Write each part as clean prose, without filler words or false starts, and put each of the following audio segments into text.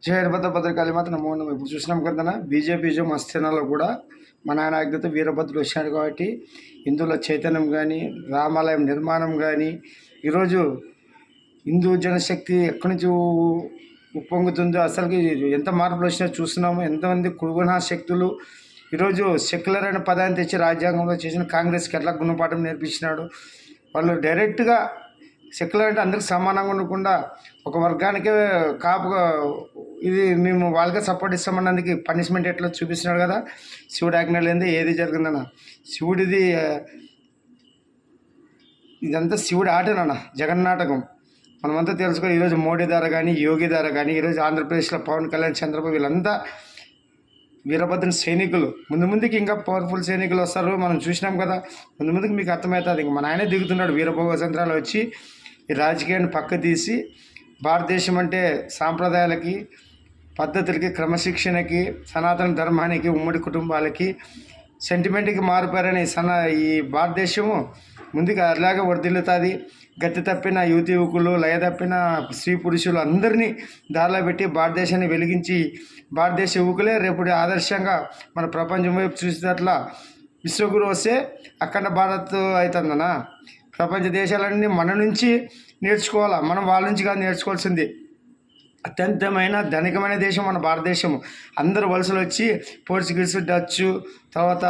జయభద్ర భద్రకాళి మాత్రం నమో నమః. ఇప్పుడు చూసినాం కదా బీజేపీ విజయం అస్థానాల్లో కూడా మన ఆయన ఆజ్ఞత వీరభద్రుడు వచ్చాడు కాబట్టి హిందువుల చైతన్యం కానీ రామాలయం నిర్మాణం కానీ ఈరోజు హిందూ జనశక్తి ఎక్కడి నుంచి ఉప్పొంగుతుందో అసలుకి ఎంత మార్పులు వచ్చినా చూస్తున్నాము. ఎంతమంది కురుగుణ శక్తులు ఈరోజు సెక్యులర్ అనే పదాన్ని తెచ్చి రాజ్యాంగంలో చేసిన కాంగ్రెస్కి ఎట్లా గుణపాఠం నేర్పించినాడు. వాళ్ళు డైరెక్ట్గా సెక్యులర్ అంటే అందరికి సమానంగా ఉండకుండా ఒక వర్గానికే కాపుగా ఇది మేము వాళ్ళకే సపోర్ట్ ఇస్తామన్నందుకు పనిష్మెంట్ ఎట్లా చూపిస్తున్నాడు కదా. శివుడు ఆజ్ఞ లేనిదే ఏది జరిగిందన్న శివుడిది ఇదంతా శివుడి ఆటనన్న జగన్నాటకం. మనమంతా తెలుసుకో. ఈరోజు మోడీ ద్వారా కానీ యోగి ద్వారా కానీ ఈరోజు ఆంధ్రప్రదేశ్లో పవన్ కళ్యాణ్ చంద్రబాబు వీళ్ళంతా వీరభద్రుని సైనికులు. ముందుకి ఇంకా పవర్ఫుల్ సైనికులు వస్తారు. మనం చూసినాం కదా. ముందుకు మీకు అర్థమవుతుంది. ఇంక మన ఆయనే దిగుతున్నాడు వీరభోగ సంత్రాలు వచ్చి ఈ రాజకీయాన్ని పక్క తీసి భారతదేశం అంటే సాంప్రదాయాలకి పద్ధతులకి క్రమశిక్షణకి సనాతన ధర్మానికి ఉమ్మడి కుటుంబాలకి సెంటిమెంట్కి మారిపోయారని ఈ భారతదేశము ముందుకు అలాగే వర్ధిల్లుతుంది. గతి తప్పిన యువతి యువకులు లయ తప్పిన స్త్రీ పురుషులు అందరినీ దారిలో పెట్టి భారతదేశాన్ని వెలిగించి భారతదేశ యువకులే రేపు ఆదర్శంగా మన ప్రపంచం వైపు చూసేటట్లా విశ్వగురు వస్తే అఖండ భారత్ అవుతుందన్నా. ప్రపంచ దేశాలన్నీ మన నుంచి నేర్చుకోవాలా. మనం వాళ్ళ నుంచి కాదు నేర్చుకోవాల్సింది. అత్యంతమైన ధనికమైన దేశం మన భారతదేశం. అందరూ వలసలు వచ్చి పోర్చుగీస్ డచ్ తర్వాత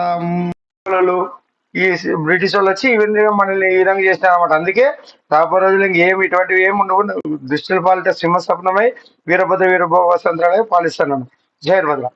ఈ బ్రిటిష్ వాళ్ళు వచ్చి ఈ విధంగా మనల్ని ఈ విధంగా చేసినారు అనమాట. అందుకే రాబోయే రోజులు ఏమి ఇటువంటివి ఏమి ఉండవు. దుష్టుల పాలిట సింహస్వప్నమై వీరభద్ర వీరభోగ సంత్రాలై పాలిస్తాను. జయ భద్ర.